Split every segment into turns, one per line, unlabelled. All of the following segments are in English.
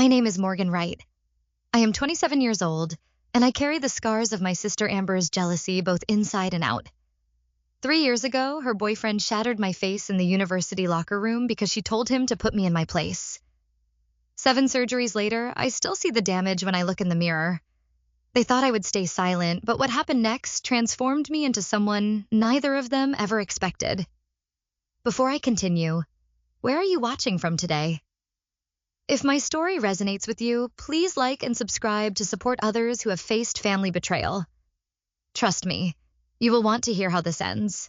My name is Morgan Wright. I am 27 years old, and I carry the scars of my sister Amber's jealousy both inside and out. 3 years ago, her boyfriend shattered my face in the university locker room because she told him to put me in my place. 7 surgeries later, I still see the damage when I look in the mirror. They thought I would stay silent, but what happened next transformed me into someone neither of them ever expected. Before I continue, where are you watching from today? If my story resonates with you, please like and subscribe to support others who have faced family betrayal. Trust me, you will want to hear how this ends.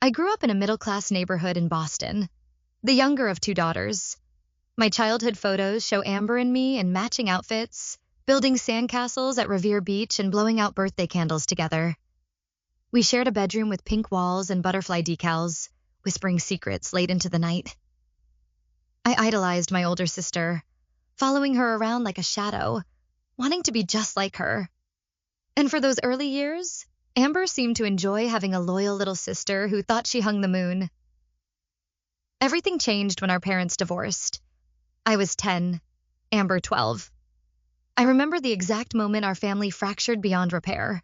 I grew up in a middle-class neighborhood in Boston, the younger of 2 daughters. My childhood photos show Amber and me in matching outfits, building sandcastles at Revere Beach and blowing out birthday candles together. We shared a bedroom with pink walls and butterfly decals, whispering secrets late into the night. I idolized my older sister, following her around like a shadow, wanting to be just like her. And for those early years, Amber seemed to enjoy having a loyal little sister who thought she hung the moon. Everything changed when our parents divorced. I was 10, Amber 12. I remember the exact moment our family fractured beyond repair.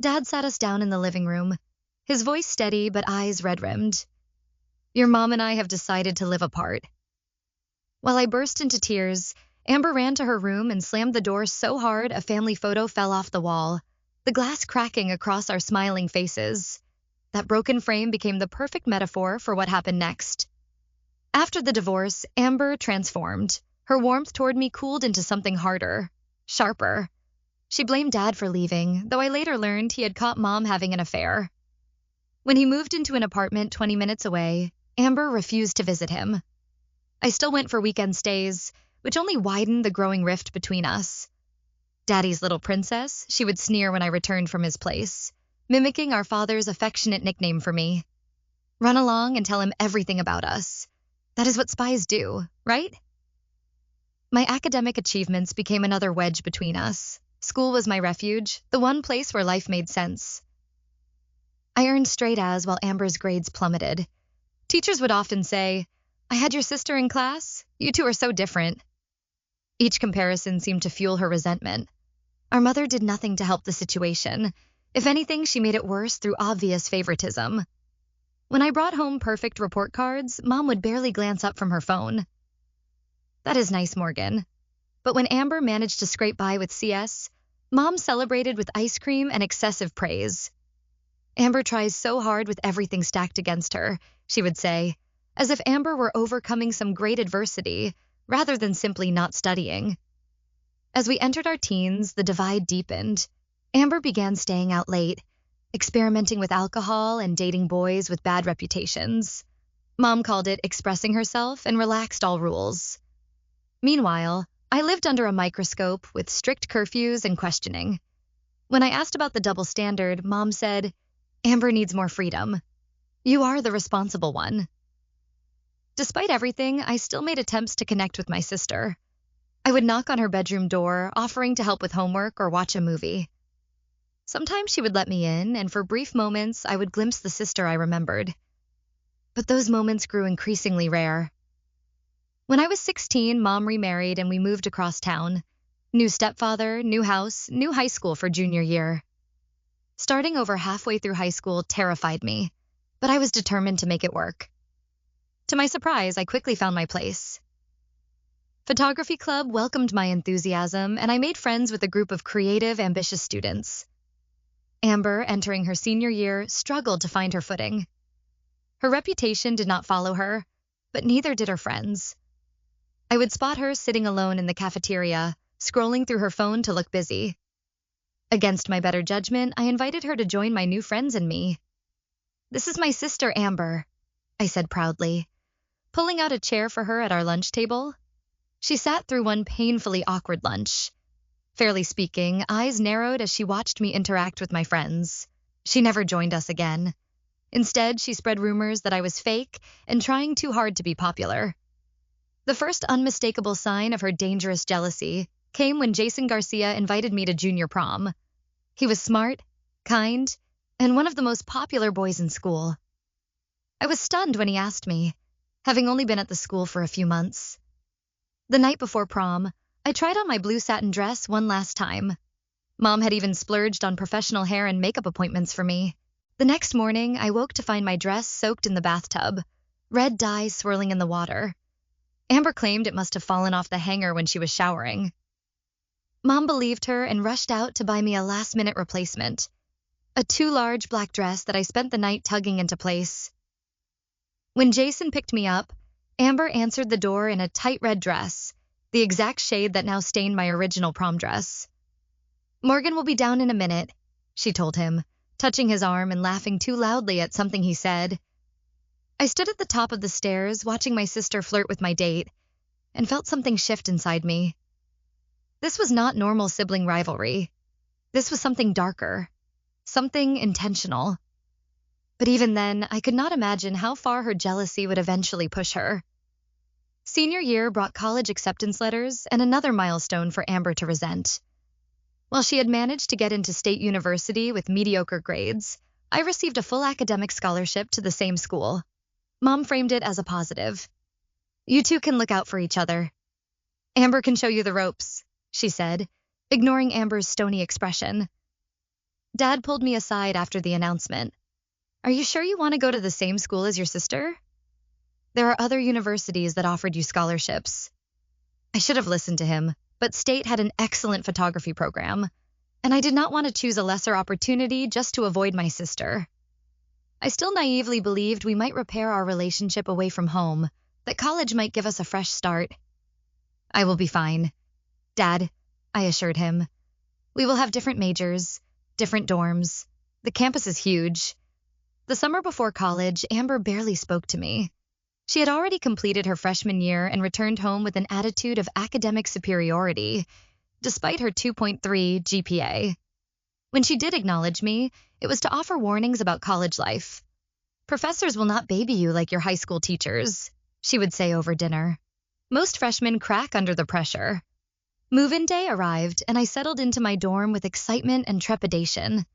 Dad sat us down in the living room, his voice steady but eyes red-rimmed. "Your mom and I have decided to live apart." While I burst into tears, Amber ran to her room and slammed the door so hard a family photo fell off the wall, the glass cracking across our smiling faces. That broken frame became the perfect metaphor for what happened next. After the divorce, Amber transformed. Her warmth toward me cooled into something harder, sharper. She blamed Dad for leaving, though I later learned he had caught Mom having an affair. When he moved into an apartment 20 minutes away, Amber refused to visit him. I still went for weekend stays, which only widened the growing rift between us. "Daddy's little princess," she would sneer when I returned from his place, mimicking our father's affectionate nickname for me. "Run along and tell him everything about us. That is what spies do, right?" My academic achievements became another wedge between us. School was my refuge, the one place where life made sense. I earned straight A's while Amber's grades plummeted. Teachers would often say, "I had your sister in class. You two are so different." Each comparison seemed to fuel her resentment. Our mother did nothing to help the situation. If anything, she made it worse through obvious favoritism. When I brought home perfect report cards, Mom would barely glance up from her phone. "That is nice, Morgan." But when Amber managed to scrape by with CS, Mom celebrated with ice cream and excessive praise. "Amber tries so hard with everything stacked against her," she would say, as if Amber were overcoming some great adversity, rather than simply not studying. As we entered our teens, the divide deepened. Amber began staying out late, experimenting with alcohol and dating boys with bad reputations. Mom called it expressing herself and relaxed all rules. Meanwhile, I lived under a microscope with strict curfews and questioning. When I asked about the double standard, Mom said, "Amber needs more freedom. You are the responsible one." Despite everything, I still made attempts to connect with my sister. I would knock on her bedroom door, offering to help with homework or watch a movie. Sometimes she would let me in, and for brief moments, I would glimpse the sister I remembered. But those moments grew increasingly rare. When I was 16, Mom remarried and we moved across town. New stepfather, new house, new high school for junior year. Starting over halfway through high school terrified me, but I was determined to make it work. To my surprise, I quickly found my place. Photography club welcomed my enthusiasm, and I made friends with a group of creative, ambitious students. Amber, entering her senior year, struggled to find her footing. Her reputation did not follow her, but neither did her friends. I would spot her sitting alone in the cafeteria, scrolling through her phone to look busy. Against my better judgment, I invited her to join my new friends and me. "This is my sister, Amber," I said proudly, pulling out a chair for her at our lunch table. She sat through one painfully awkward lunch. Fairly speaking, eyes narrowed as she watched me interact with my friends. She never joined us again. Instead, she spread rumors that I was fake and trying too hard to be popular. The first unmistakable sign of her dangerous jealousy came when Jason Garcia invited me to junior prom. He was smart, kind, and one of the most popular boys in school. I was stunned when he asked me, having only been at the school for a few months. The night before prom, I tried on my blue satin dress one last time. Mom had even splurged on professional hair and makeup appointments for me. The next morning, I woke to find my dress soaked in the bathtub, red dye swirling in the water. Amber claimed it must have fallen off the hanger when she was showering. Mom believed her and rushed out to buy me a last-minute replacement, a too large black dress that I spent the night tugging into place. When Jason picked me up, Amber answered the door in a tight red dress, the exact shade that now stained my original prom dress. "Morgan will be down in a minute," she told him, touching his arm and laughing too loudly at something he said. I stood at the top of the stairs watching my sister flirt with my date and felt something shift inside me. This was not normal sibling rivalry. This was something darker, something intentional. But even then, I could not imagine how far her jealousy would eventually push her. Senior year brought college acceptance letters and another milestone for Amber to resent. While she had managed to get into state university with mediocre grades, I received a full academic scholarship to the same school. Mom framed it as a positive. "You two can look out for each other. Amber can show you the ropes," she said, ignoring Amber's stony expression. Dad pulled me aside after the announcement. "Are you sure you want to go to the same school as your sister? There are other universities that offered you scholarships." I should have listened to him, but State had an excellent photography program, and I did not want to choose a lesser opportunity just to avoid my sister. I still naively believed we might repair our relationship away from home, that college might give us a fresh start. "I will be fine, Dad," I assured him. "We will have different majors, different dorms. The campus is huge." The summer before college, Amber barely spoke to me. She had already completed her freshman year and returned home with an attitude of academic superiority, despite her 2.3 GPA. When she did acknowledge me, it was to offer warnings about college life. "Professors will not baby you like your high school teachers," she would say over dinner. "Most freshmen crack under the pressure." Move-in day arrived, and I settled into my dorm with excitement and trepidation.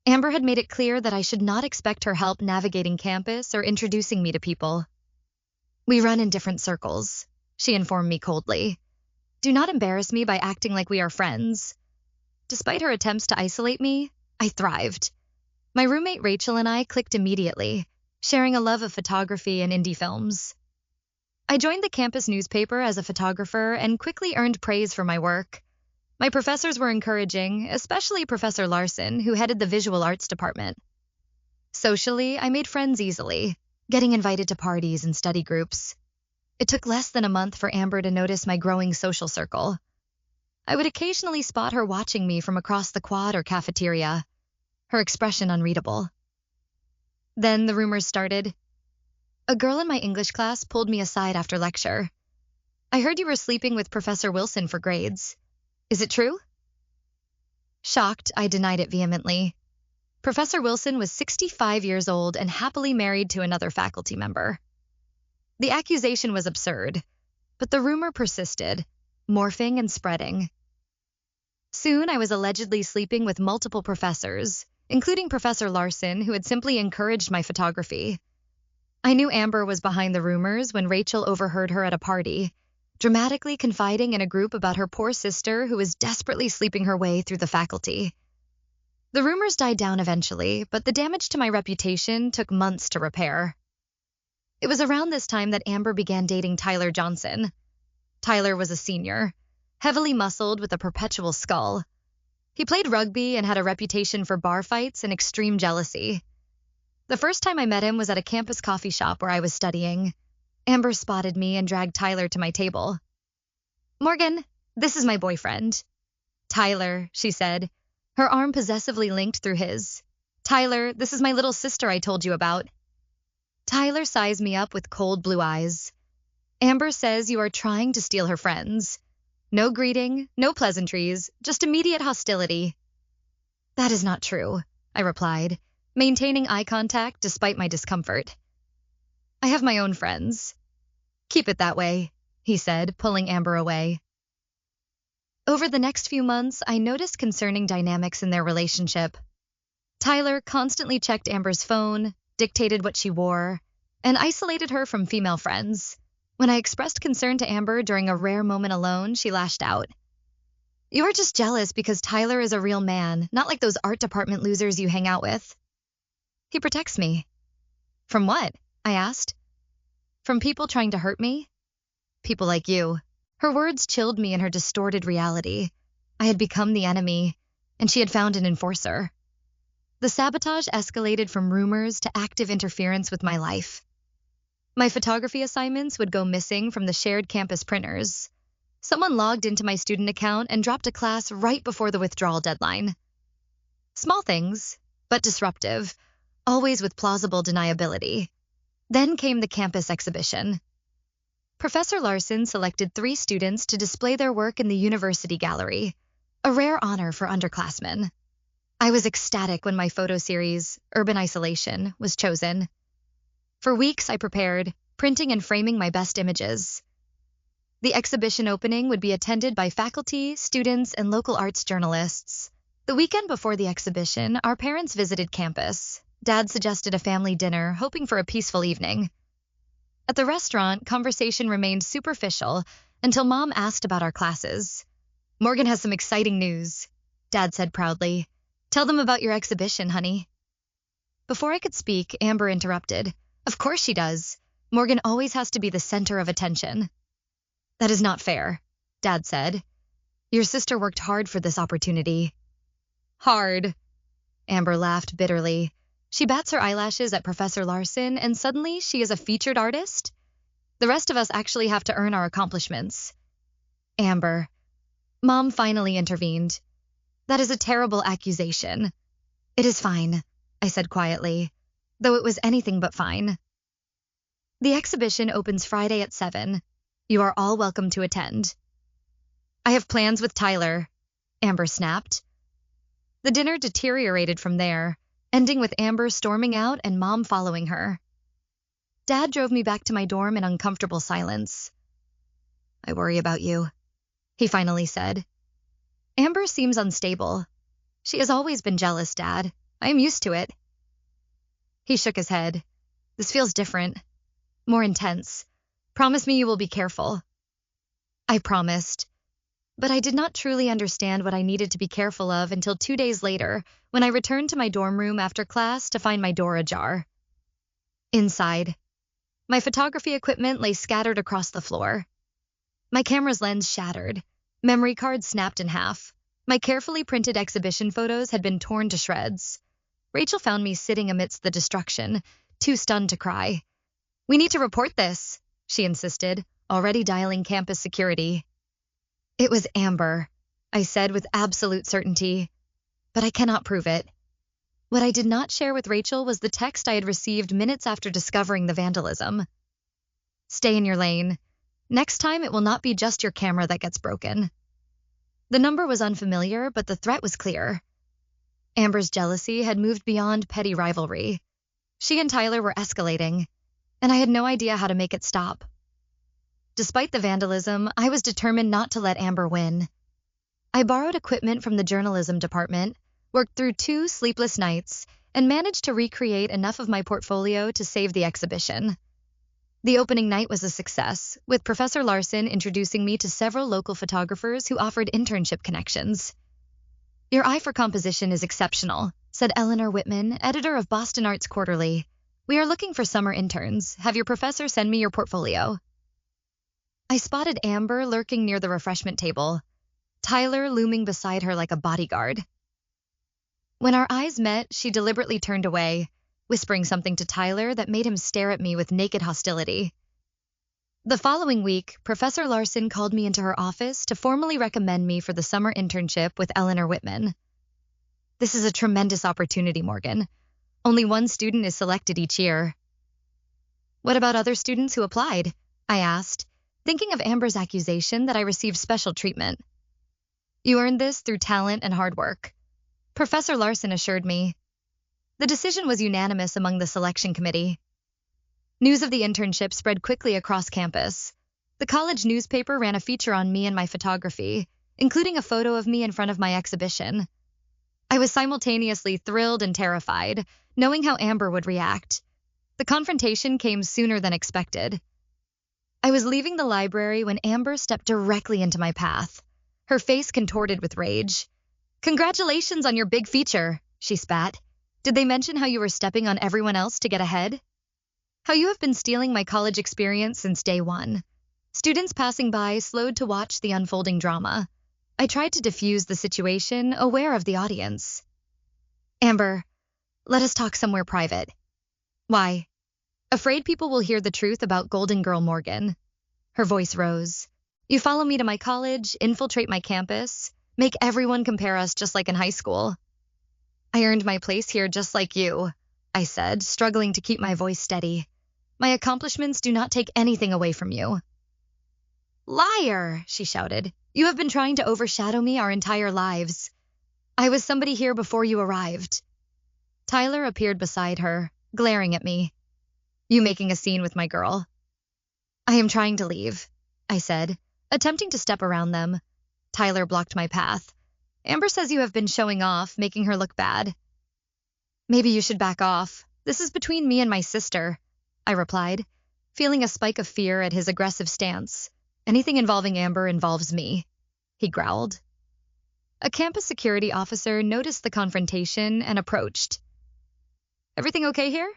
Amber had made it clear that I should not expect her help navigating campus or introducing me to people. "We run in different circles," she informed me coldly. "Do not embarrass me by acting like we are friends." Despite her attempts to isolate me, I thrived. My roommate Rachel and I clicked immediately, sharing a love of photography and indie films. I joined the campus newspaper as a photographer and quickly earned praise for my work. My professors were encouraging, especially Professor Larson, who headed the visual arts department. Socially, I made friends easily, getting invited to parties and study groups. It took less than a month for Amber to notice my growing social circle. I would occasionally spot her watching me from across the quad or cafeteria, her expression unreadable. Then the rumors started. A girl in my English class pulled me aside after lecture. "I heard you were sleeping with Professor Wilson for grades. Is it true?" Shocked, I denied it vehemently. Professor Wilson was 65 years old and happily married to another faculty member. The accusation was absurd, but the rumor persisted, morphing and spreading. Soon I was allegedly sleeping with multiple professors, including Professor Larson, who had simply encouraged my photography. I knew Amber was behind the rumors when Rachel overheard her at a party, dramatically confiding in a group about her poor sister who was desperately sleeping her way through the faculty. The rumors died down eventually, but the damage to my reputation took months to repair. It was around this time that Amber began dating Tyler Johnson. Tyler was a senior, heavily muscled with a perpetual skull. He played rugby and had a reputation for bar fights and extreme jealousy. The first time I met him was at a campus coffee shop where I was studying. Amber spotted me and dragged Tyler to my table. "Morgan, this is my boyfriend." "Tyler," she said, her arm possessively linked through his. "Tyler, this is my little sister I told you about." Tyler sized me up with cold blue eyes. "Amber says you are trying to steal her friends. No greeting, no pleasantries, just immediate hostility." "That is not true," I replied, maintaining eye contact despite my discomfort. "I have my own friends." "Keep it that way," he said, pulling Amber away. Over the next few months, I noticed concerning dynamics in their relationship. Tyler constantly checked Amber's phone, dictated what she wore, and isolated her from female friends. When I expressed concern to Amber during a rare moment alone, she lashed out. "You're just jealous because Tyler is a real man, not like those art department losers you hang out with." "He protects me." "From what?" I asked. "From people trying to hurt me." "People like you." Her words chilled me in her distorted reality. I had become the enemy, and she had found an enforcer. The sabotage escalated from rumors to active interference with my life. My photography assignments would go missing from the shared campus printers. Someone logged into my student account and dropped a class right before the withdrawal deadline. Small things, but disruptive, always with plausible deniability. Then came the campus exhibition. Professor Larson selected 3 students to display their work in the university gallery, a rare honor for underclassmen. I was ecstatic when my photo series, Urban Isolation, was chosen. For weeks I prepared, printing and framing my best images. The exhibition opening would be attended by faculty, students, and local arts journalists. The weekend before the exhibition, our parents visited campus. Dad suggested a family dinner, hoping for a peaceful evening. At the restaurant, conversation remained superficial until Mom asked about our classes. "Morgan has some exciting news," Dad said proudly. "Tell them about your exhibition, honey." Before I could speak, Amber interrupted. "Of course she does. Morgan always has to be the center of attention." "That is not fair," Dad said. "Your sister worked hard for this opportunity." "Hard," Amber laughed bitterly. She bats her eyelashes at Professor Larson, and suddenly she is a featured artist? The rest of us actually have to earn our accomplishments. "Amber." Mom finally intervened. "That is a terrible accusation." "It is fine," I said quietly, though it was anything but fine. "The exhibition opens Friday at 7. You are all welcome to attend." "I have plans with Tyler," Amber snapped. The dinner deteriorated from there, ending with Amber storming out and Mom following her. Dad drove me back to my dorm in uncomfortable silence. "I worry about you," he finally said. "Amber seems unstable. She has always been jealous, Dad. I am used to it." He shook his head. "This feels different. More intense. Promise me you will be careful." I promised. But I did not truly understand what I needed to be careful of until 2 days later, when I returned to my dorm room after class to find my door ajar. Inside, my photography equipment lay scattered across the floor. My camera's lens shattered, memory card snapped in half. My carefully printed exhibition photos had been torn to shreds. Rachel found me sitting amidst the destruction, too stunned to cry. "We need to report this," she insisted, already dialing campus security. "It was Amber," I said with absolute certainty, "but I cannot prove it." What I did not share with Rachel was the text I had received minutes after discovering the vandalism. "Stay in your lane. Next time it will not be just your camera that gets broken." The number was unfamiliar, but the threat was clear. Amber's jealousy had moved beyond petty rivalry. She and Tyler were escalating, and I had no idea how to make it stop. Despite the vandalism, I was determined not to let Amber win. I borrowed equipment from the journalism department, worked through 2 sleepless nights, and managed to recreate enough of my portfolio to save the exhibition. The opening night was a success, with Professor Larson introducing me to several local photographers who offered internship connections. "Your eye for composition is exceptional," said Eleanor Whitman, editor of Boston Arts Quarterly. "We are looking for summer interns. Have your professor send me your portfolio." I spotted Amber lurking near the refreshment table, Tyler looming beside her like a bodyguard. When our eyes met, she deliberately turned away, whispering something to Tyler that made him stare at me with naked hostility. The following week, Professor Larson called me into her office to formally recommend me for the summer internship with Eleanor Whitman. "This is a tremendous opportunity, Morgan. Only 1 student is selected each year." "What about other students who applied?" I asked, thinking of Amber's accusation that I received special treatment. "You earned this through talent and hard work," Professor Larson assured me. The decision was unanimous among the selection committee. News of the internship spread quickly across campus. The college newspaper ran a feature on me and my photography, including a photo of me in front of my exhibition. I was simultaneously thrilled and terrified, knowing how Amber would react. The confrontation came sooner than expected. I was leaving the library when Amber stepped directly into my path, her face contorted with rage. "Congratulations on your big feature," she spat. "Did they mention how you were stepping on everyone else to get ahead? How you have been stealing my college experience since day one?" Students passing by slowed to watch the unfolding drama. I tried to diffuse the situation, aware of the audience. "Amber, let us talk somewhere private." "Why?" "Afraid people will hear the truth about Golden Girl Morgan." Her voice rose. "You follow me to my college, infiltrate my campus, make everyone compare us just like in high school." "I earned my place here just like you," I said, struggling to keep my voice steady. "My accomplishments do not take anything away from you." "Liar!" she shouted. "You have been trying to overshadow me our entire lives. I was somebody here before you arrived." Tyler appeared beside her, glaring at me. "You making a scene with my girl?" "I am trying to leave," I said, attempting to step around them. Tyler blocked my path. "Amber says you have been showing off, making her look bad." "Maybe you should back off. This is between me and my sister," I replied, feeling a spike of fear at his aggressive stance. "Anything involving Amber involves me," he growled. A campus security officer noticed the confrontation and approached. "Everything okay here?"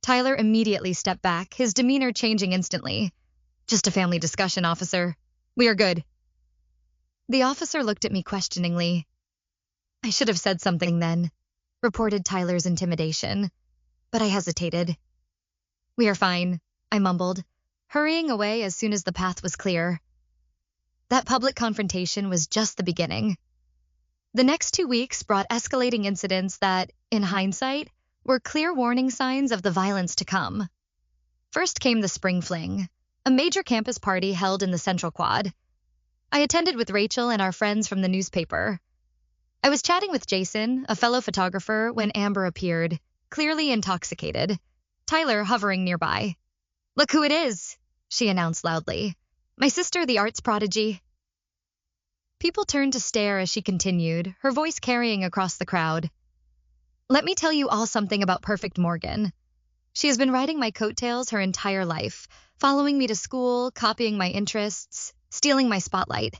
Tyler immediately stepped back, his demeanor changing instantly. "Just a family discussion, officer. We are good." The officer looked at me questioningly. "I should have said something then," reported Tyler's intimidation, but I hesitated. "We are fine," I mumbled, hurrying away as soon as the path was clear. That public confrontation was just the beginning. The next 2 weeks brought escalating incidents that, in hindsight, were clear warning signs of the violence to come. First came the Spring Fling, a major campus party held in the Central Quad. I attended with Rachel and our friends from the newspaper. I was chatting with Jason, a fellow photographer, when Amber appeared, clearly intoxicated, Tyler hovering nearby. "Look who it is," she announced loudly. "My sister, the arts prodigy." People turned to stare as she continued, her voice carrying across the crowd. "Let me tell you all something about Perfect Morgan. She has been riding my coattails her entire life, following me to school, copying my interests, stealing my spotlight."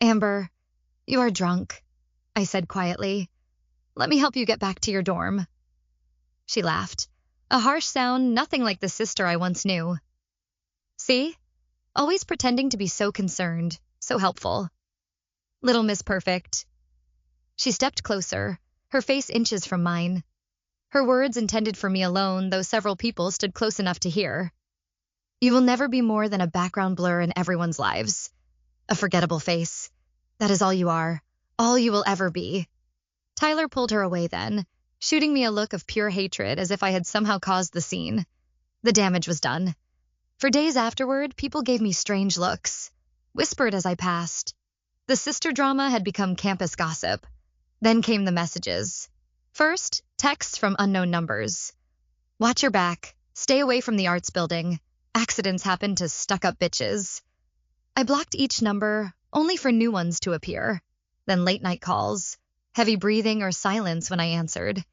"Amber, you are drunk," I said quietly. "Let me help you get back to your dorm." She laughed, a harsh sound nothing like the sister I once knew. "See? Always pretending to be so concerned, so helpful. Little Miss Perfect." She stepped closer, her face inches from mine. Her words intended for me alone, though several people stood close enough to hear. "You will never be more than a background blur in everyone's lives. A forgettable face. That is all you are, all you will ever be." Tyler pulled her away then, shooting me a look of pure hatred as if I had somehow caused the scene. The damage was done. For days afterward, people gave me strange looks, whispered as I passed. The sister drama had become campus gossip. Then came the messages. First, texts from unknown numbers. "Watch your back. Stay away from the arts building. Accidents happen to stuck-up bitches." I blocked each number, only for new ones to appear. Then late-night calls, heavy breathing or silence when I answered.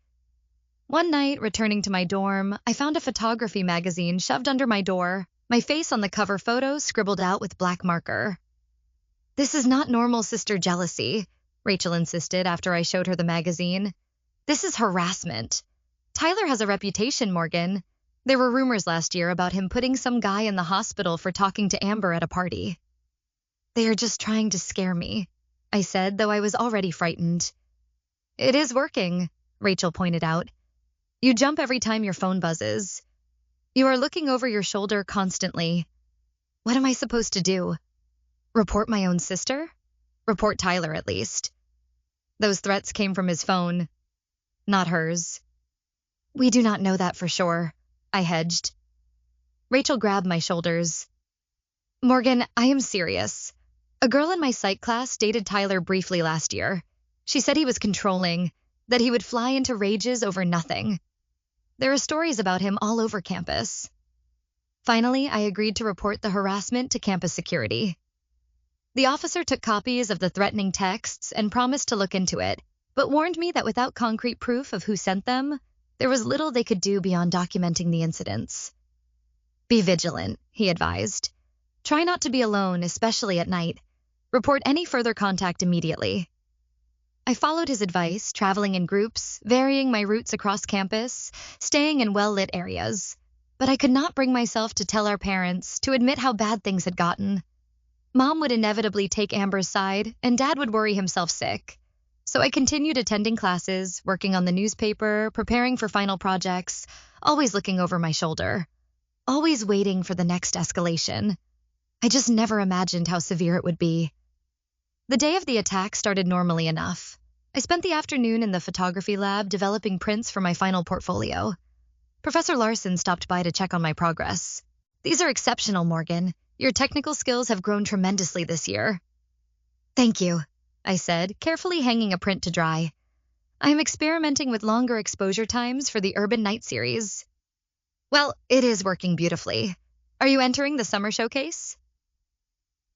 One night, returning to my dorm, I found a photography magazine shoved under my door, my face on the cover photo scribbled out with black marker. "This is not normal sister jealousy," Rachel insisted after I showed her the magazine. "This is harassment. Tyler has a reputation, Morgan. There were rumors last year about him putting some guy in the hospital for talking to Amber at a party." "They are just trying to scare me," I said, though I was already frightened. "It is working," Rachel pointed out. "You jump every time your phone buzzes. You are looking over your shoulder constantly. What am I supposed to do? Report my own sister? Report Tyler, at least." "Those threats came from his phone, not hers." "We do not know that for sure," I hedged. Rachel grabbed my shoulders. "Morgan, I am serious. A girl in my psych class dated Tyler briefly last year. She said he was controlling, that he would fly into rages over nothing. There are stories about him all over campus." Finally, I agreed to report the harassment to campus security. The officer took copies of the threatening texts and promised to look into it, but warned me that without concrete proof of who sent them, there was little they could do beyond documenting the incidents. "Be vigilant," he advised. Try not to be alone, especially at night. Report any further contact immediately. I followed his advice, traveling in groups, varying my routes across campus, staying in well-lit areas. But I could not bring myself to tell our parents, to admit how bad things had gotten. Mom would inevitably take Amber's side, and Dad would worry himself sick. So I continued attending classes, working on the newspaper, preparing for final projects, always looking over my shoulder, always waiting for the next escalation. I just never imagined how severe it would be. The day of the attack started normally enough. I spent the afternoon in the photography lab developing prints for my final portfolio. Professor Larson stopped by to check on my progress. These are exceptional, Morgan. Your technical skills have grown tremendously this year. Thank you, I said, carefully hanging a print to dry. I am experimenting with longer exposure times for the Urban Night series. Well, it is working beautifully. Are you entering the summer showcase?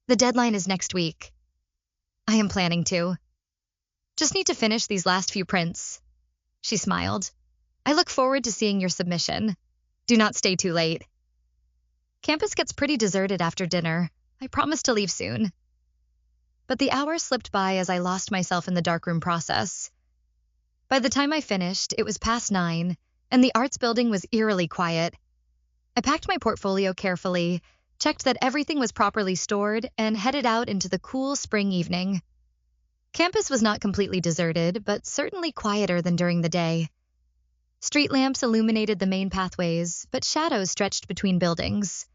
The deadline is next week. I am planning to. Just need to finish these last few prints. She smiled. I look forward to seeing your submission. Do not stay too late. Campus gets pretty deserted after dinner. I promise to leave soon. But the hours slipped by as I lost myself in the darkroom process. By the time I finished, it was past 9, and the arts building was eerily quiet. I packed my portfolio carefully, checked that everything was properly stored, and headed out into the cool spring evening. Campus was not completely deserted, but certainly quieter than during the day. Street lamps illuminated the main pathways, but shadows stretched between buildings.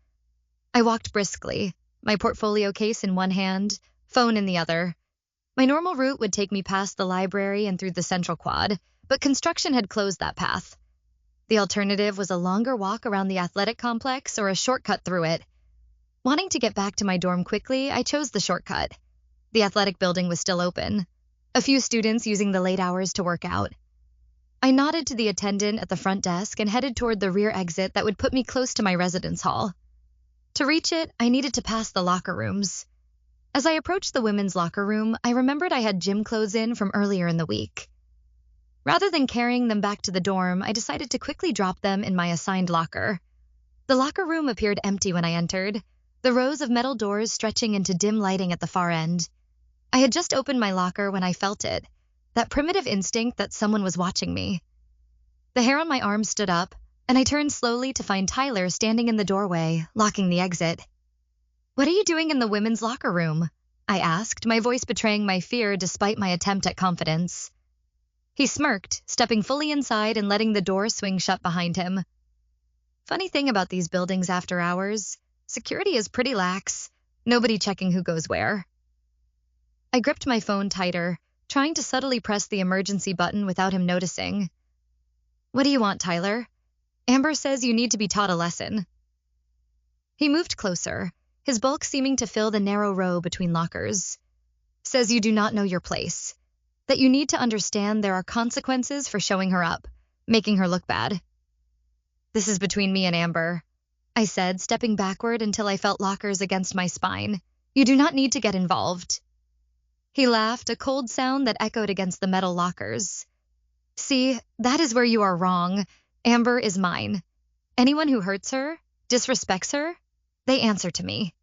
I walked briskly, my portfolio case in one hand, phone in the other. My normal route would take me past the library and through the central quad, but construction had closed that path. The alternative was a longer walk around the athletic complex or a shortcut through it. Wanting to get back to my dorm quickly, I chose the shortcut. The athletic building was still open, a few students using the late hours to work out. I nodded to the attendant at the front desk and headed toward the rear exit that would put me close to my residence hall. To reach it, I needed to pass the locker rooms. As I approached the women's locker room, I remembered I had gym clothes in from earlier in the week. Rather than carrying them back to the dorm, I decided to quickly drop them in my assigned locker. The locker room appeared empty when I entered, the rows of metal doors stretching into dim lighting at the far end. I had just opened my locker when I felt it, that primitive instinct that someone was watching me. The hair on my arm stood up, and I turned slowly to find Tyler standing in the doorway, locking the exit. "What are you doing in the women's locker room?" I asked, my voice betraying my fear despite my attempt at confidence. He smirked, stepping fully inside and letting the door swing shut behind him. Funny thing about these buildings after hours, security is pretty lax, nobody checking who goes where. I gripped my phone tighter, trying to subtly press the emergency button without him noticing. "What do you want, Tyler? Amber says you need to be taught a lesson." He moved closer, his bulk seeming to fill the narrow row between lockers. "Says you do not know your place, that you need to understand there are consequences for showing her up, making her look bad." "This is between me and Amber," I said, stepping backward until I felt lockers against my spine. "You do not need to get involved." He laughed, a cold sound that echoed against the metal lockers. "See, that is where you are wrong. Amber is mine. Anyone who hurts her, disrespects her, they answer to me."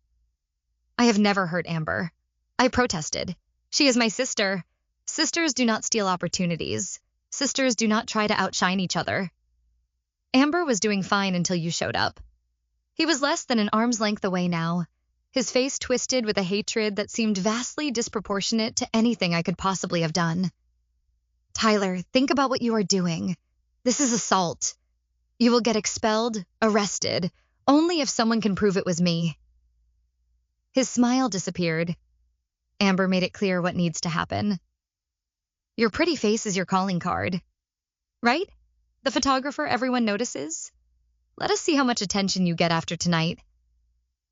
"I have never hurt Amber," I protested. "She is my sister. Sisters do not steal opportunities. Sisters do not try to outshine each other." "Amber was doing fine until you showed up." He was less than an arm's length away now, his face twisted with a hatred that seemed vastly disproportionate to anything I could possibly have done. "Tyler, think about what you are doing. This is assault. You will get expelled, arrested, only if someone can prove it was me." His smile disappeared. Amber made it clear what needs to happen. "Your pretty face is your calling card. Right? The photographer everyone notices? Let us see how much attention you get after tonight."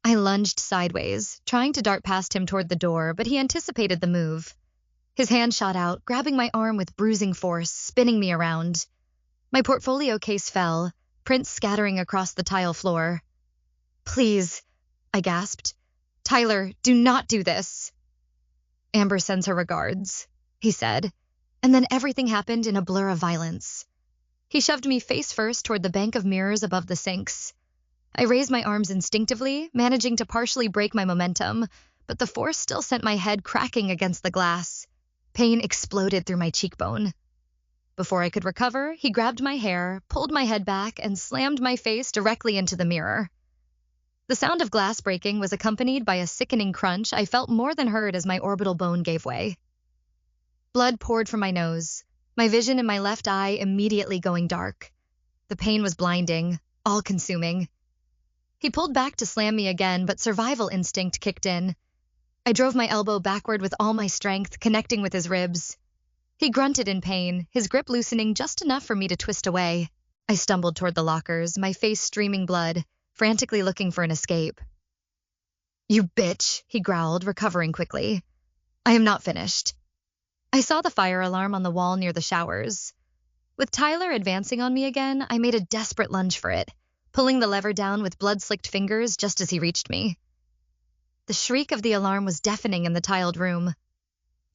I lunged sideways, trying to dart past him toward the door, but he anticipated the move. His hand shot out, grabbing my arm with bruising force, spinning me around. My portfolio case fell, prints scattering across the tile floor. "Please," I gasped. "Tyler, do not do this." "Amber sends her regards," he said, and then everything happened in a blur of violence. He shoved me face first toward the bank of mirrors above the sinks. I raised my arms instinctively, managing to partially break my momentum, but the force still sent my head cracking against the glass. Pain exploded through my cheekbone. Before I could recover, he grabbed my hair, pulled my head back, and slammed my face directly into the mirror. The sound of glass breaking was accompanied by a sickening crunch I felt more than heard as my orbital bone gave way. Blood poured from my nose, my vision in my left eye immediately going dark. The pain was blinding, all-consuming. He pulled back to slam me again, but survival instinct kicked in. I drove my elbow backward with all my strength, connecting with his ribs. He grunted in pain, his grip loosening just enough for me to twist away. I stumbled toward the lockers, my face streaming blood, frantically looking for an escape. "You bitch," he growled, recovering quickly. "I am not finished." I saw the fire alarm on the wall near the showers. With Tyler advancing on me again, I made a desperate lunge for it, pulling the lever down with blood-slicked fingers just as he reached me. The shriek of the alarm was deafening in the tiled room.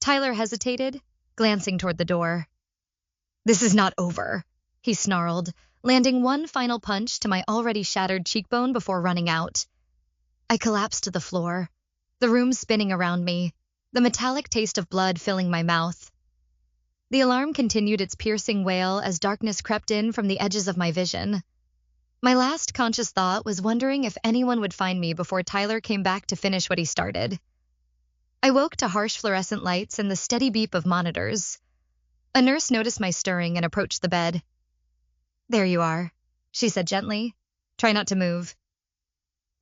Tyler hesitated, glancing toward the door. "This is not over," he snarled, landing one final punch to my already shattered cheekbone before running out. I collapsed to the floor, the room spinning around me, the metallic taste of blood filling my mouth. The alarm continued its piercing wail as darkness crept in from the edges of my vision. My last conscious thought was wondering if anyone would find me before Tyler came back to finish what he started. I woke to harsh fluorescent lights and the steady beep of monitors. A nurse noticed my stirring and approached the bed. "There you are," she said gently. "Try not to move."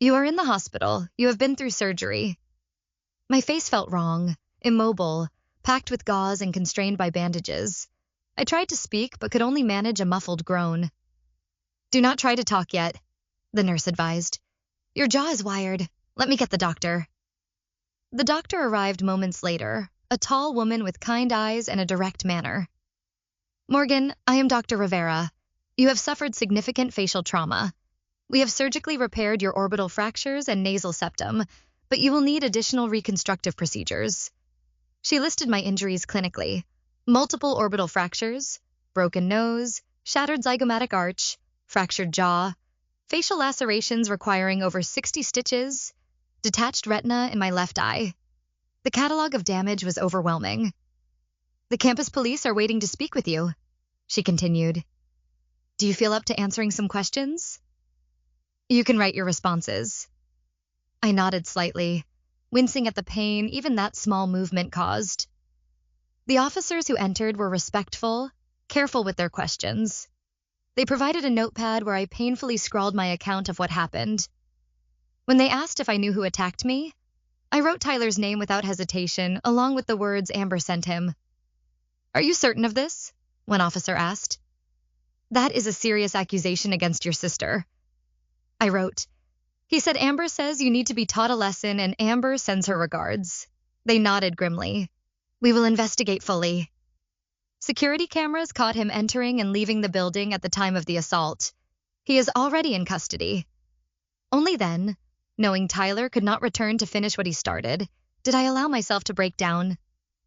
"You are in the hospital. You have been through surgery." My face felt wrong, immobile, packed with gauze and constrained by bandages. I tried to speak, but could only manage a muffled groan. "Do not try to talk yet," the nurse advised. "Your jaw is wired. Let me get the doctor." The doctor arrived moments later, a tall woman with kind eyes and a direct manner. "Morgan, I am Dr. Rivera. You have suffered significant facial trauma. We have surgically repaired your orbital fractures and nasal septum, but you will need additional reconstructive procedures." She listed my injuries clinically: multiple orbital fractures, broken nose, shattered zygomatic arch, fractured jaw, facial lacerations requiring over 60 stitches, detached retina in my left eye. The catalog of damage was overwhelming. "The campus police are waiting to speak with you," she continued. "Do you feel up to answering some questions?" "You can write your responses." I nodded slightly, wincing at the pain even that small movement caused. The officers who entered were respectful, careful with their questions. They provided a notepad where I painfully scrawled my account of what happened. When they asked if I knew who attacked me, I wrote Tyler's name without hesitation, along with the words Amber sent him. "Are you certain of this?" one officer asked. "That is a serious accusation against your sister." I wrote, "He said Amber says you need to be taught a lesson and Amber sends her regards." They nodded grimly. "We will investigate fully." Security cameras caught him entering and leaving the building at the time of the assault. He is already in custody. Only then, knowing Tyler could not return to finish what he started, did I allow myself to break down,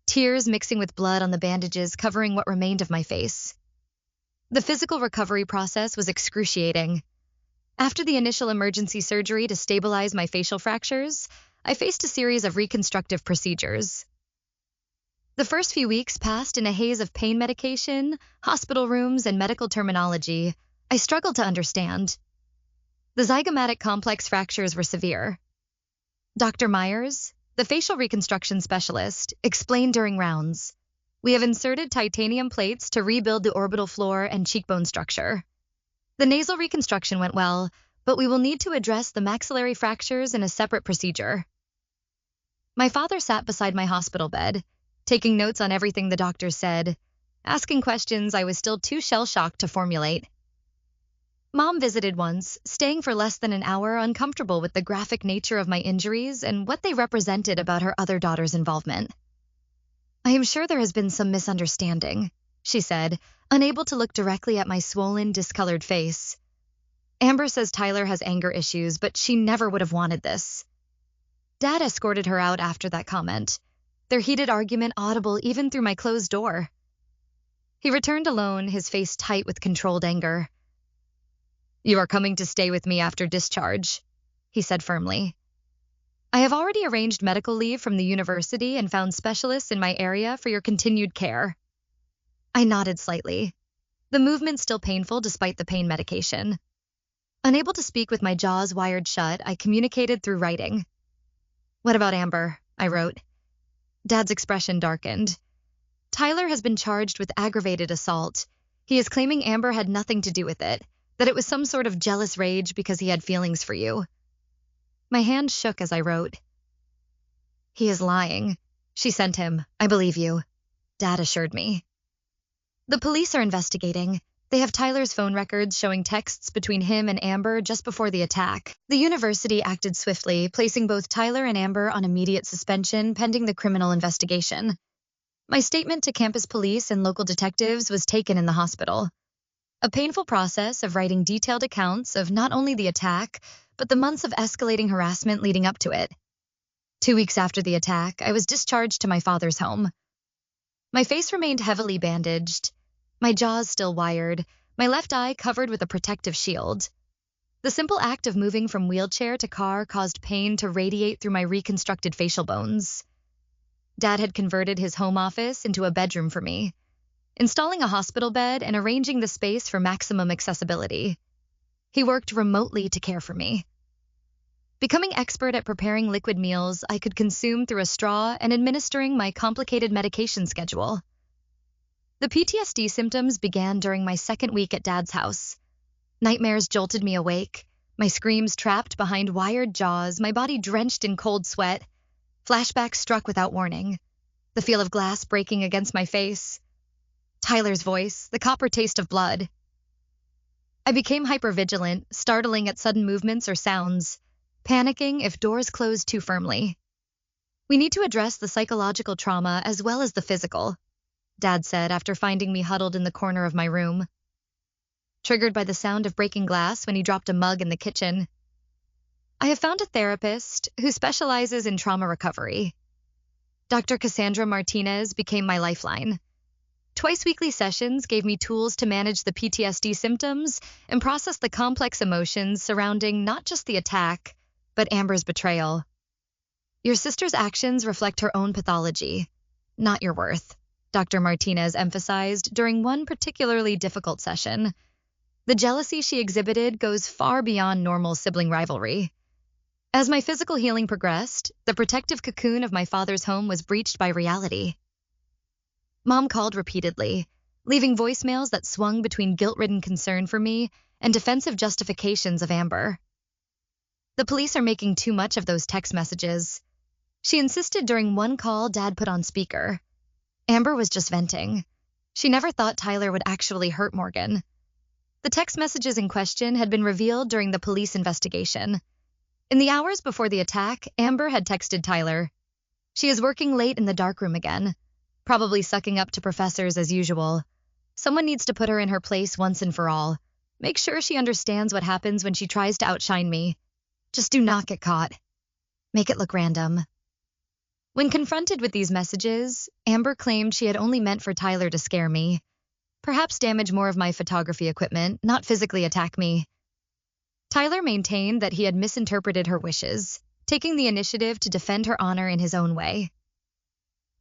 tears mixing with blood on the bandages covering what remained of my face. The physical recovery process was excruciating. After the initial emergency surgery to stabilize my facial fractures, I faced a series of reconstructive procedures. The first few weeks passed in a haze of pain medication, hospital rooms, and medical terminology I struggled to understand. The zygomatic complex fractures were severe. Dr. Myers, the facial reconstruction specialist, explained during rounds, "We have inserted titanium plates to rebuild the orbital floor and cheekbone structure. The nasal reconstruction went well, but we will need to address the maxillary fractures in a separate procedure." My father sat beside my hospital bed, taking notes on everything the doctor said, asking questions I was still too shell-shocked to formulate. Mom visited once, staying for less than an hour, uncomfortable with the graphic nature of my injuries and what they represented about her other daughter's involvement. "I am sure there has been some misunderstanding," she said, unable to look directly at my swollen, discolored face. "Amber says Tyler has anger issues, but she never would have wanted this." Dad escorted her out after that comment, their heated argument audible even through my closed door. He returned alone, his face tight with controlled anger. You are coming to stay with me after discharge, he said firmly. I have already arranged medical leave from the university and found specialists in my area for your continued care. I nodded slightly, the movement still painful despite the pain medication. Unable to speak with my jaws wired shut, I communicated through writing. What about Amber? I wrote. Dad's expression darkened. Tyler has been charged with aggravated assault. He is claiming Amber had nothing to do with it, that it was some sort of jealous rage because he had feelings for you. My hand shook as I wrote. He is lying. She sent him. I believe you, Dad assured me. The police are investigating. They have Tyler's phone records showing texts between him and Amber just before the attack. The university acted swiftly, placing both Tyler and Amber on immediate suspension pending the criminal investigation. My statement to campus police and local detectives was taken in the hospital. A painful process of writing detailed accounts of not only the attack, but the months of escalating harassment leading up to it. 2 weeks after the attack, I was discharged to my father's home. My face remained heavily bandaged, my jaws still wired, my left eye covered with a protective shield. The simple act of moving from wheelchair to car caused pain to radiate through my reconstructed facial bones. Dad had converted his home office into a bedroom for me, installing a hospital bed and arranging the space for maximum accessibility. He worked remotely to care for me. Becoming expert at preparing liquid meals I could consume through a straw and administering my complicated medication schedule. The PTSD symptoms began during my second week at Dad's house. Nightmares jolted me awake, my screams trapped behind wired jaws, my body drenched in cold sweat. Flashbacks struck without warning, the feel of glass breaking against my face. Tyler's voice, the copper taste of blood. I became hypervigilant, startling at sudden movements or sounds, panicking if doors closed too firmly. We need to address the psychological trauma as well as the physical, Dad said after finding me huddled in the corner of my room. Triggered by the sound of breaking glass when he dropped a mug in the kitchen. I have found a therapist who specializes in trauma recovery. Dr. Cassandra Martinez became my lifeline. Twice-weekly sessions gave me tools to manage the PTSD symptoms and process the complex emotions surrounding not just the attack, but Amber's betrayal. Your sister's actions reflect her own pathology, not your worth, Dr. Martinez emphasized during one particularly difficult session. The jealousy she exhibited goes far beyond normal sibling rivalry. As my physical healing progressed, the protective cocoon of my father's home was breached by reality. Mom called repeatedly, leaving voicemails that swung between guilt-ridden concern for me and defensive justifications of Amber. The police are making too much of those text messages. She insisted during one call Dad put on speaker. Amber was just venting. She never thought Tyler would actually hurt Morgan. The text messages in question had been revealed during the police investigation. In the hours before the attack, Amber had texted Tyler. She is working late in the darkroom again, probably sucking up to professors as usual. Someone needs to put her in her place once and for all. Make sure she understands what happens when she tries to outshine me. Just do not get caught. Make it look random. When confronted with these messages, Amber claimed she had only meant for Tyler to scare me. Perhaps damage more of my photography equipment, not physically attack me. Tyler maintained that he had misinterpreted her wishes, taking the initiative to defend her honor in his own way.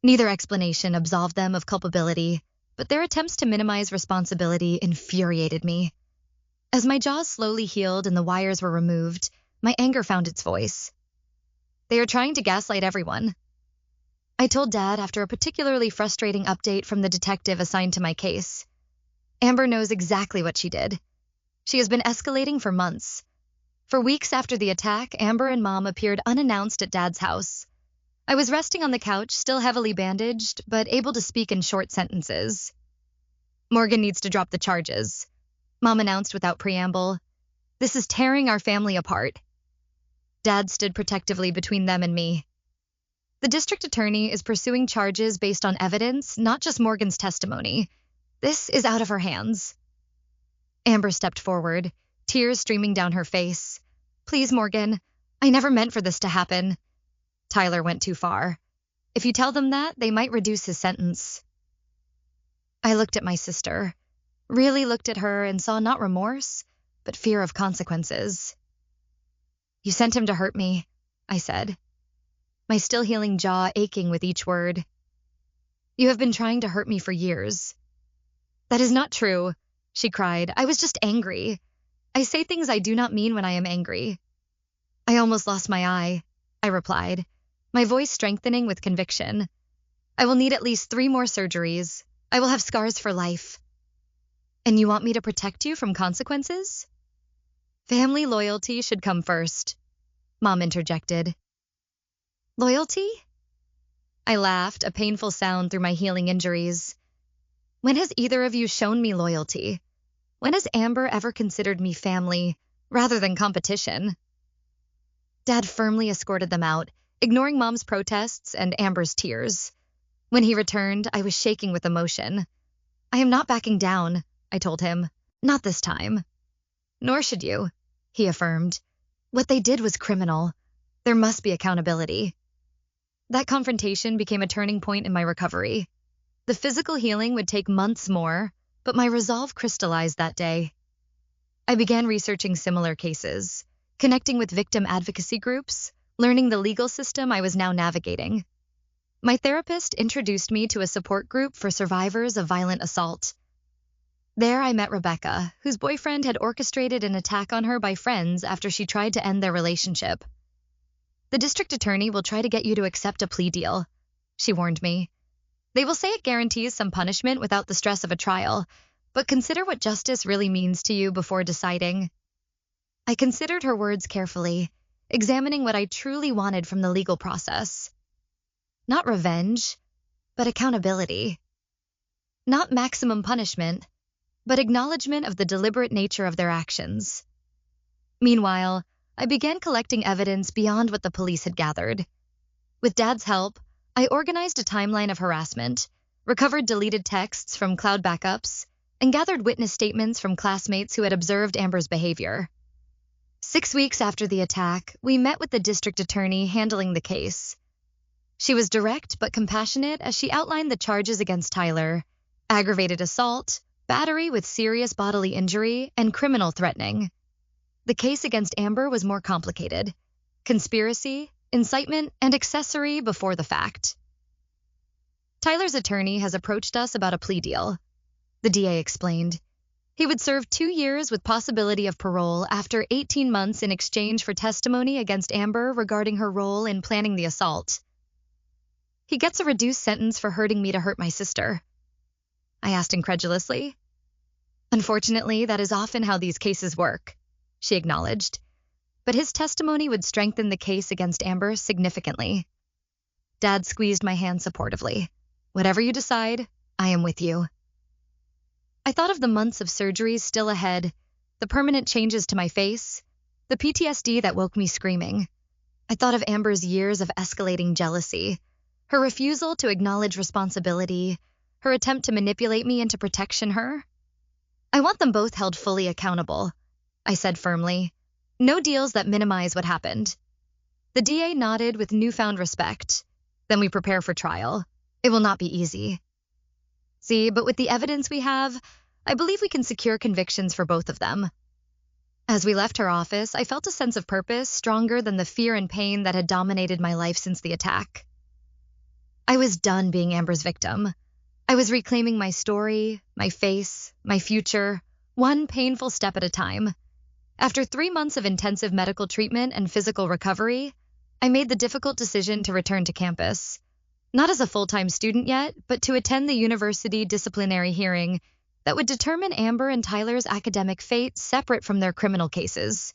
Neither explanation absolved them of culpability, but their attempts to minimize responsibility infuriated me. As my jaws slowly healed and the wires were removed, my anger found its voice. They are trying to gaslight everyone. I told Dad after a particularly frustrating update from the detective assigned to my case. Amber knows exactly what she did. She has been escalating for months. For weeks after the attack, Amber and Mom appeared unannounced at Dad's house. I was resting on the couch, still heavily bandaged, but able to speak in short sentences. Morgan needs to drop the charges, Mom announced without preamble. This is tearing our family apart. Dad stood protectively between them and me. The district attorney is pursuing charges based on evidence, not just Morgan's testimony. This is out of her hands. Amber stepped forward, tears streaming down her face. Please, Morgan, I never meant for this to happen. Tyler went too far. If you tell them that, they might reduce his sentence. I looked at my sister, really looked at her and saw not remorse, but fear of consequences. You sent him to hurt me, I said, my still healing jaw aching with each word. You have been trying to hurt me for years. That is not true, she cried. I was just angry. I say things I do not mean when I am angry. I almost lost my eye, I replied, my voice strengthening with conviction. I will need at least 3 more surgeries. I will have scars for life. And you want me to protect you from consequences? Family loyalty should come first, Mom interjected. Loyalty? I laughed, a painful sound through my healing injuries. When has either of you shown me loyalty? When has Amber ever considered me family rather than competition? Dad firmly escorted them out, ignoring Mom's protests and Amber's tears. When he returned, I was shaking with emotion. I am not backing down, I told him. Not this time. Nor should you, he affirmed. What they did was criminal. There must be accountability. That confrontation became a turning point in my recovery. The physical healing would take months more, but my resolve crystallized that day. I began researching similar cases, connecting with victim advocacy groups, learning the legal system I was now navigating. My therapist introduced me to a support group for survivors of violent assault. There I met Rebecca, whose boyfriend had orchestrated an attack on her by friends after she tried to end their relationship. The district attorney will try to get you to accept a plea deal, she warned me. They will say it guarantees some punishment without the stress of a trial, but consider what justice really means to you before deciding. I considered her words carefully, examining what I truly wanted from the legal process. Not revenge, but accountability. Not maximum punishment, but acknowledgement of the deliberate nature of their actions. Meanwhile, I began collecting evidence beyond what the police had gathered. With Dad's help, I organized a timeline of harassment, recovered deleted texts from cloud backups, and gathered witness statements from classmates who had observed Amber's behavior. 6 weeks after the attack, we met with the district attorney handling the case. She was direct but compassionate as she outlined the charges against Tyler: aggravated assault, battery with serious bodily injury, and criminal threatening. The case against Amber was more complicated: conspiracy, incitement, and accessory before the fact. Tyler's attorney has approached us about a plea deal, the DA explained. He would serve 2 years with possibility of parole after 18 months in exchange for testimony against Amber regarding her role in planning the assault. He gets a reduced sentence for hurting me to hurt my sister, I asked incredulously. Unfortunately, that is often how these cases work, she acknowledged. But his testimony would strengthen the case against Amber significantly. Dad squeezed my hand supportively. Whatever you decide, I am with you. I thought of the months of surgeries still ahead, the permanent changes to my face, the PTSD that woke me screaming. I thought of Amber's years of escalating jealousy, her refusal to acknowledge responsibility, her attempt to manipulate me into protection her. I want them both held fully accountable, I said firmly. No deals that minimize what happened. The DA nodded with newfound respect. Then we prepare for trial. It will not be easy. See, but with the evidence we have, I believe we can secure convictions for both of them. As we left her office, I felt a sense of purpose stronger than the fear and pain that had dominated my life since the attack. I was done being Amber's victim. I was reclaiming my story, my face, my future, one painful step at a time. After 3 months of intensive medical treatment and physical recovery, I made the difficult decision to return to campus. Not as a full-time student yet, but to attend the university disciplinary hearing that would determine Amber and Tyler's academic fate separate from their criminal cases.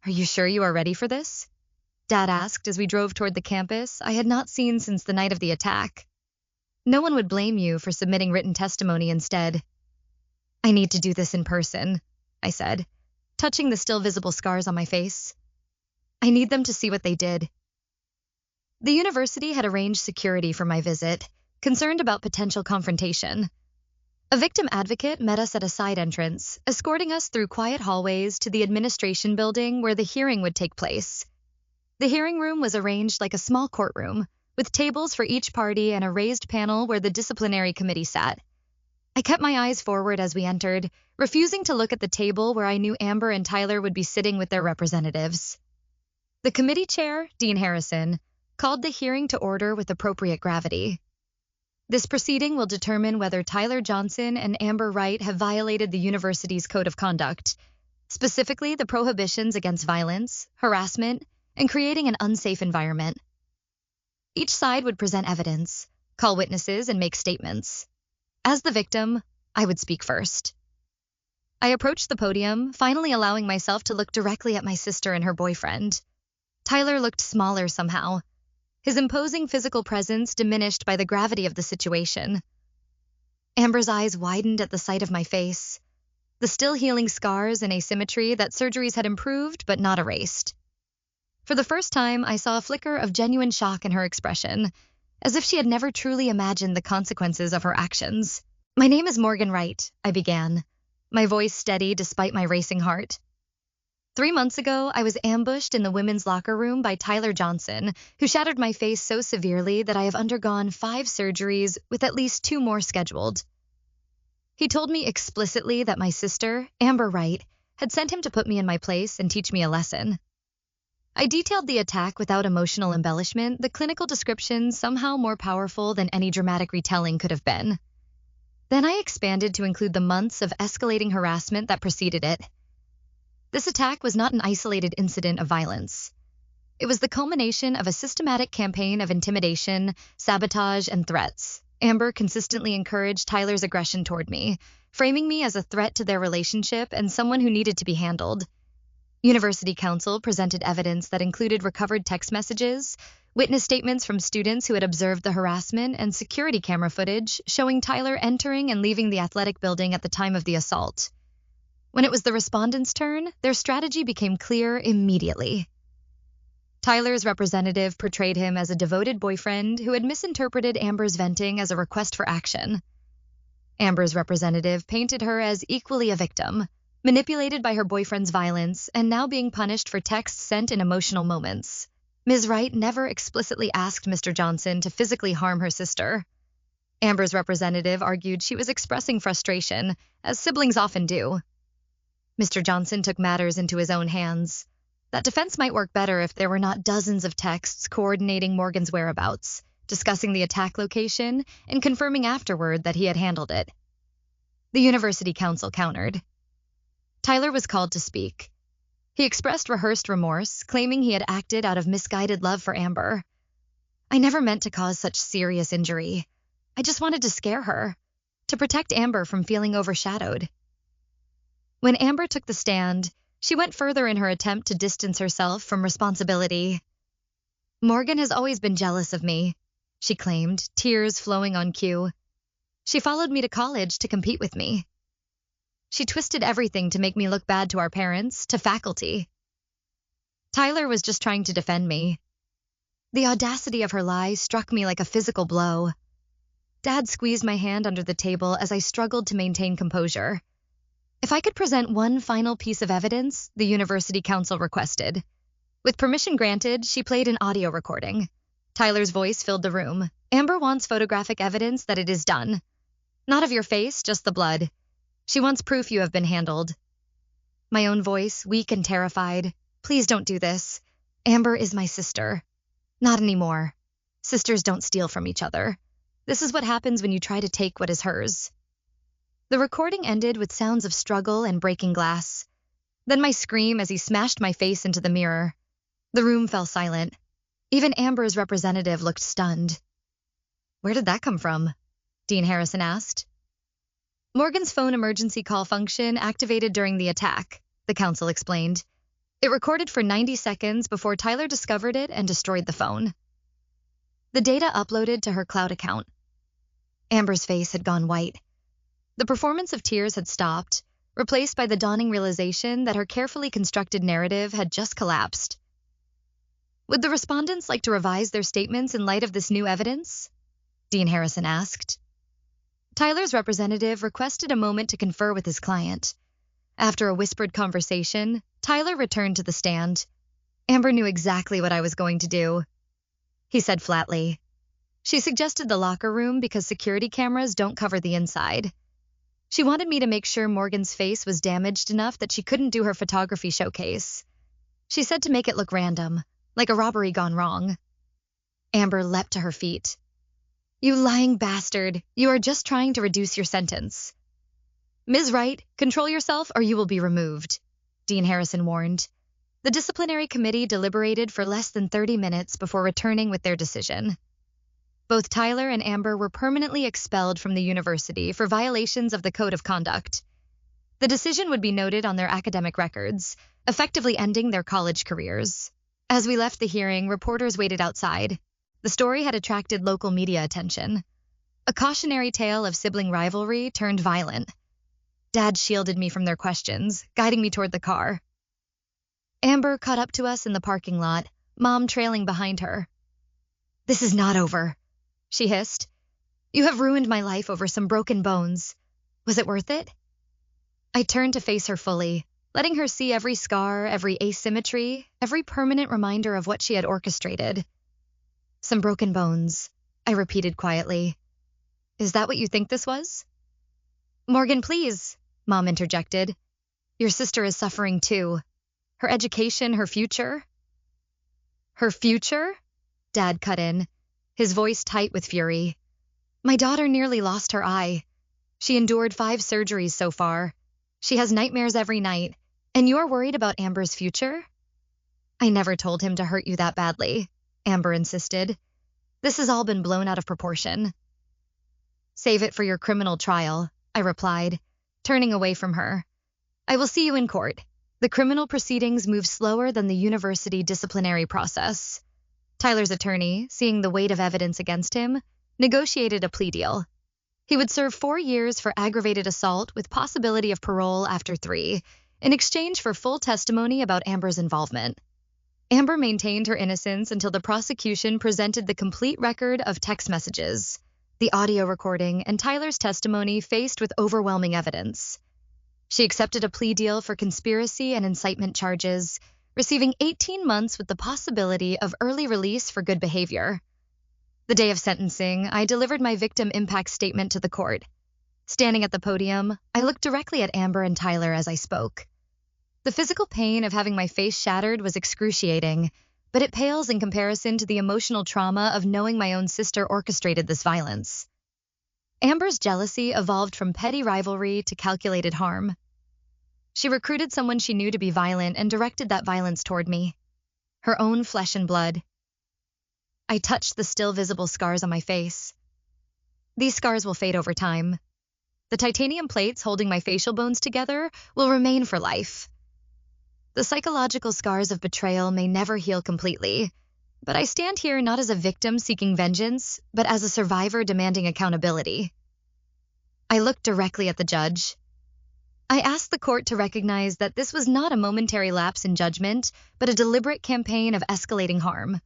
Are you sure you are ready for this? Dad asked as we drove toward the campus I had not seen since the night of the attack. No one would blame you for submitting written testimony instead. I need to do this in person, I said, touching the still visible scars on my face. I need them to see what they did. The university had arranged security for my visit, concerned about potential confrontation. A victim advocate met us at a side entrance, escorting us through quiet hallways to the administration building where the hearing would take place. The hearing room was arranged like a small courtroom, with tables for each party and a raised panel where the disciplinary committee sat. I kept my eyes forward as we entered, refusing to look at the table where I knew Amber and Tyler would be sitting with their representatives. The committee chair, Dean Harrison, called the hearing to order with appropriate gravity. This proceeding will determine whether Tyler Johnson and Amber Wright have violated the university's code of conduct, specifically the prohibitions against violence, harassment, and creating an unsafe environment. Each side would present evidence, call witnesses, and make statements. As the victim, I would speak first. I approached the podium, finally allowing myself to look directly at my sister and her boyfriend. Tyler looked smaller somehow, his imposing physical presence diminished by the gravity of the situation. Amber's eyes widened at the sight of my face, the still healing scars and asymmetry that surgeries had improved but not erased. For the first time, I saw a flicker of genuine shock in her expression, as if she had never truly imagined the consequences of her actions. "My name is Morgan Wright," I began, my voice steady despite my racing heart. 3 months ago, I was ambushed in the women's locker room by Tyler Johnson, who shattered my face so severely that I have undergone 5 surgeries with at least 2 more scheduled. He told me explicitly that my sister, Amber Wright, had sent him to put me in my place and teach me a lesson. I detailed the attack without emotional embellishment, the clinical description somehow more powerful than any dramatic retelling could have been. Then I expanded to include the months of escalating harassment that preceded it. This attack was not an isolated incident of violence. It was the culmination of a systematic campaign of intimidation, sabotage, and threats. Amber consistently encouraged Tyler's aggression toward me, framing me as a threat to their relationship and someone who needed to be handled. University Counsel presented evidence that included recovered text messages, witness statements from students who had observed the harassment, and security camera footage showing Tyler entering and leaving the athletic building at the time of the assault. When it was the respondents' turn, their strategy became clear immediately. Tyler's representative portrayed him as a devoted boyfriend who had misinterpreted Amber's venting as a request for action. Amber's representative painted her as equally a victim, manipulated by her boyfriend's violence and now being punished for texts sent in emotional moments. Ms. Wright never explicitly asked Mr. Johnson to physically harm her sister. Amber's representative argued she was expressing frustration, as siblings often do. Mr. Johnson took matters into his own hands. That defense might work better if there were not dozens of texts coordinating Morgan's whereabouts, discussing the attack location, and confirming afterward that he had handled it. The University Counsel countered. Tyler was called to speak. He expressed rehearsed remorse, claiming he had acted out of misguided love for Amber. "I never meant to cause such serious injury. I just wanted to scare her, to protect Amber from feeling overshadowed." When Amber took the stand, she went further in her attempt to distance herself from responsibility. "Morgan has always been jealous of me," she claimed, tears flowing on cue. "She followed me to college to compete with me. She twisted everything to make me look bad to our parents, to faculty. Tyler was just trying to defend me." The audacity of her lies struck me like a physical blow. Dad squeezed my hand under the table as I struggled to maintain composure. If I could present one final piece of evidence, the University Counsel requested. With permission granted, she played an audio recording. Tyler's voice filled the room. "Amber wants photographic evidence that it is done. Not of your face, just the blood. She wants proof you have been handled." My own voice, weak and terrified. "Please don't do this. Amber is my sister." "Not anymore. Sisters don't steal from each other. This is what happens when you try to take what is hers." The recording ended with sounds of struggle and breaking glass. Then my scream as he smashed my face into the mirror. The room fell silent. Even Amber's representative looked stunned. "Where did that come from?" Dean Harrison asked. "Morgan's phone emergency call function activated during the attack," the counsel explained. "It recorded for 90 seconds before Tyler discovered it and destroyed the phone." The data uploaded to her cloud account. Amber's face had gone white. The performance of tears had stopped, replaced by the dawning realization that her carefully constructed narrative had just collapsed. "Would the respondents like to revise their statements in light of this new evidence?" Dean Harrison asked. Tyler's representative requested a moment to confer with his client. After a whispered conversation, Tyler returned to the stand. "Amber knew exactly what I was going to do," he said flatly. "She suggested the locker room because security cameras don't cover the inside. She wanted me to make sure Morgan's face was damaged enough that she couldn't do her photography showcase. She said to make it look random, like a robbery gone wrong. Amber leapt to her feet. "You lying bastard, you are just trying to reduce your sentence." "Ms. Wright, control yourself or you will be removed," Dean Harrison warned. The disciplinary committee deliberated for less than 30 minutes before returning with their decision. Both Tyler and Amber were permanently expelled from the university for violations of the Code of Conduct. The decision would be noted on their academic records, effectively ending their college careers. As we left the hearing, reporters waited outside. The story had attracted local media attention. A cautionary tale of sibling rivalry turned violent. Dad shielded me from their questions, guiding me toward the car. Amber caught up to us in the parking lot, Mom trailing behind her. "This is not over," she hissed. "You have ruined my life over some broken bones. Was it worth it?" I turned to face her fully, letting her see every scar, every asymmetry, every permanent reminder of what she had orchestrated. "Some broken bones," I repeated quietly. "Is that what you think this was?" "Morgan, please," Mom interjected. "Your sister is suffering too. Her education, her future." "Her future?" Dad cut in, his voice tight with fury. "My daughter nearly lost her eye. She endured 5 surgeries so far. She has nightmares every night, and you're worried about Amber's future?" "I never told him to hurt you that badly," Amber insisted. "This has all been blown out of proportion." "Save it for your criminal trial," I replied, turning away from her. "I will see you in court. The criminal proceedings move slower than the university disciplinary process." Tyler's attorney, seeing the weight of evidence against him, negotiated a plea deal. He would serve 4 years for aggravated assault with possibility of parole after 3, in exchange for full testimony about Amber's involvement. Amber maintained her innocence until the prosecution presented the complete record of text messages, the audio recording, and Tyler's testimony faced with overwhelming evidence. She accepted a plea deal for conspiracy and incitement charges, receiving 18 months with the possibility of early release for good behavior. The day of sentencing, I delivered my victim impact statement to the court. Standing at the podium, I looked directly at Amber and Tyler as I spoke. The physical pain of having my face shattered was excruciating, but it pales in comparison to the emotional trauma of knowing my own sister orchestrated this violence. Amber's jealousy evolved from petty rivalry to calculated harm. She recruited someone she knew to be violent and directed that violence toward me. Her own flesh and blood. I touched the still visible scars on my face. These scars will fade over time. The titanium plates holding my facial bones together will remain for life. The psychological scars of betrayal may never heal completely, but I stand here not as a victim seeking vengeance, but as a survivor demanding accountability. I looked directly at the judge. I asked the court to recognize that this was not a momentary lapse in judgment, but a deliberate campaign of escalating harm.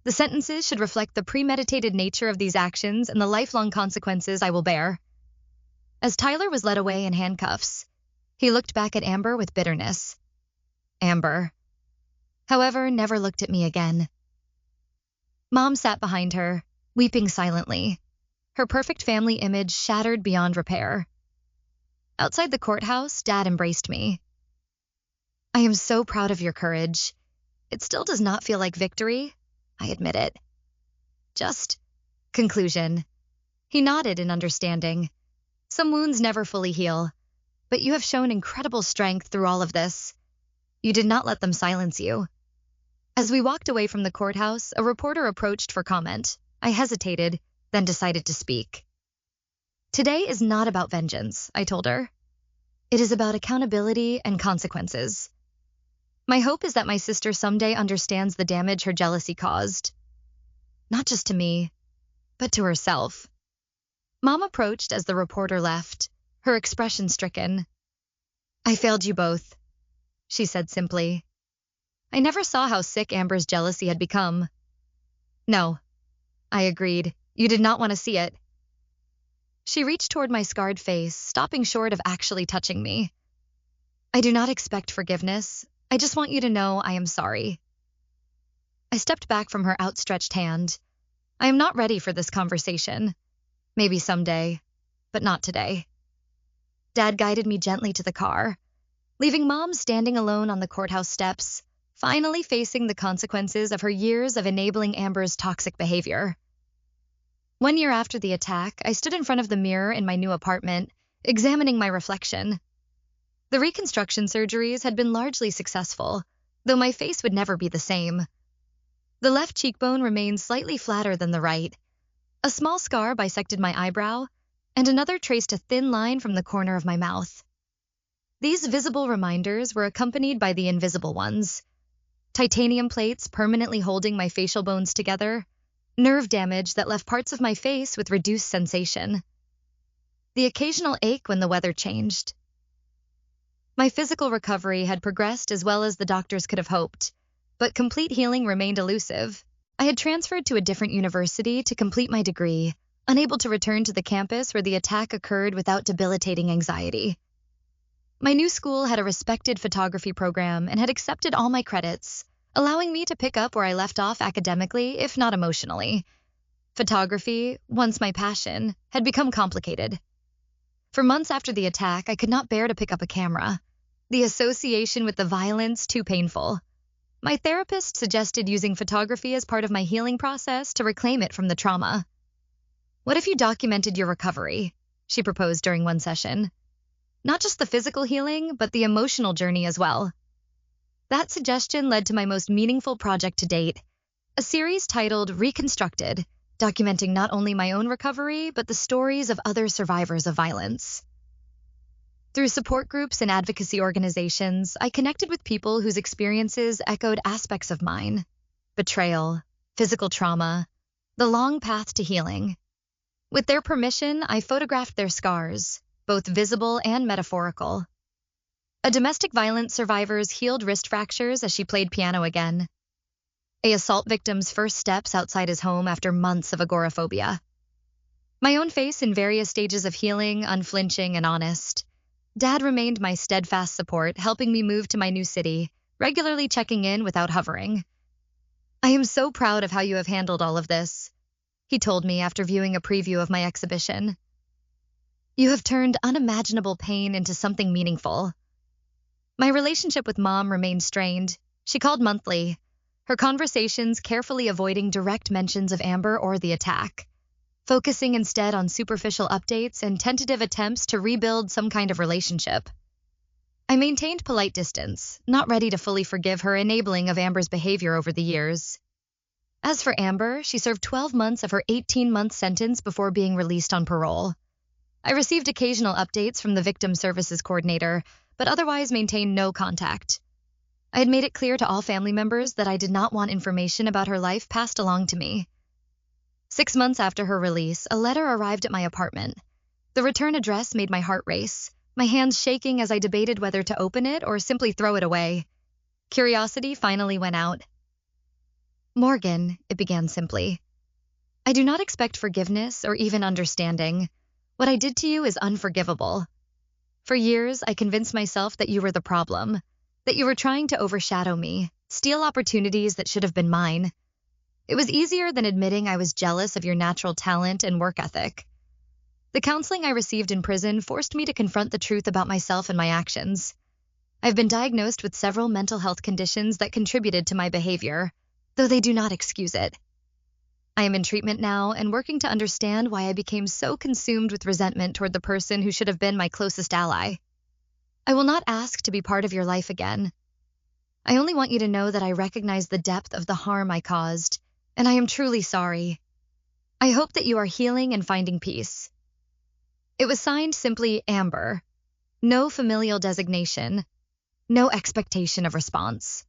The sentences should reflect the premeditated nature of these actions and the lifelong consequences I will bear. As Tyler was led away in handcuffs, he looked back at Amber with bitterness. Amber, however, never looked at me again. Mom sat behind her, weeping silently, her perfect family image shattered beyond repair. Outside the courthouse, Dad embraced me. "I am so proud of your courage. It still does not feel like victory, I admit it. Just conclusion." He nodded in understanding. "Some wounds never fully heal, but you have shown incredible strength through all of this. You did not let them silence you." As we walked away from the courthouse, a reporter approached for comment. I hesitated, then decided to speak. "Today is not about vengeance," I told her. "It is about accountability and consequences. My hope is that my sister someday understands the damage her jealousy caused. Not just to me, but to herself." Mom approached as the reporter left, her expression stricken. "I failed you both," she said simply. I never saw how sick Amber's jealousy had become. "No," I agreed. "You did not want to see it." She reached toward my scarred face, stopping short of actually touching me. "I do not expect forgiveness. I just want you to know I am sorry." I stepped back from her outstretched hand. I am not ready for this conversation. Maybe someday, but not today. Dad guided me gently to the car, leaving Mom standing alone on the courthouse steps, finally facing the consequences of her years of enabling Amber's toxic behavior. 1 year after the attack, I stood in front of the mirror in my new apartment, examining my reflection. The reconstruction surgeries had been largely successful, though my face would never be the same. The left cheekbone remained slightly flatter than the right. A small scar bisected my eyebrow, and another traced a thin line from the corner of my mouth. These visible reminders were accompanied by the invisible ones: titanium plates permanently holding my facial bones together, nerve damage that left parts of my face with reduced sensation, the occasional ache when the weather changed. My physical recovery had progressed as well as the doctors could have hoped, but complete healing remained elusive. I had transferred to a different university to complete my degree, unable to return to the campus where the attack occurred without debilitating anxiety. My new school had a respected photography program and had accepted all my credits, allowing me to pick up where I left off academically, if not emotionally. Photography, once my passion, had become complicated. For months after the attack, I could not bear to pick up a camera. The association with the violence too painful. My therapist suggested using photography as part of my healing process to reclaim it from the trauma. "What if you documented your recovery?" she proposed during one session. "Not just the physical healing, but the emotional journey as well." That suggestion led to my most meaningful project to date, a series titled Reconstructed, documenting not only my own recovery, but the stories of other survivors of violence. Through support groups and advocacy organizations, I connected with people whose experiences echoed aspects of mine: betrayal, physical trauma, the long path to healing. With their permission, I photographed their scars, both visible and metaphorical. A domestic violence survivor's healed wrist fractures as she played piano again. A assault victim's first steps outside his home after months of agoraphobia. My own face in various stages of healing, unflinching and honest. Dad remained my steadfast support, helping me move to my new city, regularly checking in without hovering. "I am so proud of how you have handled all of this," he told me after viewing a preview of my exhibition. "You have turned unimaginable pain into something meaningful." My relationship with Mom remained strained. She called monthly, her conversations carefully avoiding direct mentions of Amber or the attack, focusing instead on superficial updates and tentative attempts to rebuild some kind of relationship. I maintained polite distance, not ready to fully forgive her enabling of Amber's behavior over the years. As for Amber, she served 12 months of her 18-month sentence before being released on parole. I received occasional updates from the victim services coordinator, but otherwise maintained no contact. I had made it clear to all family members that I did not want information about her life passed along to me. 6 months after her release, a letter arrived at my apartment. The return address made my heart race, my hands shaking as I debated whether to open it or simply throw it away. Curiosity finally went out. "Morgan," it began simply, "I do not expect forgiveness or even understanding. What I did to you is unforgivable. For years, I convinced myself that you were the problem, that you were trying to overshadow me, steal opportunities that should have been mine. It was easier than admitting I was jealous of your natural talent and work ethic. The counseling I received in prison forced me to confront the truth about myself and my actions. I've been diagnosed with several mental health conditions that contributed to my behavior, though they do not excuse it. I am in treatment now and working to understand why I became so consumed with resentment toward the person who should have been my closest ally. I will not ask to be part of your life again. I only want you to know that I recognize the depth of the harm I caused, and I am truly sorry. I hope that you are healing and finding peace." It was signed simply Amber. No familial designation, no expectation of response.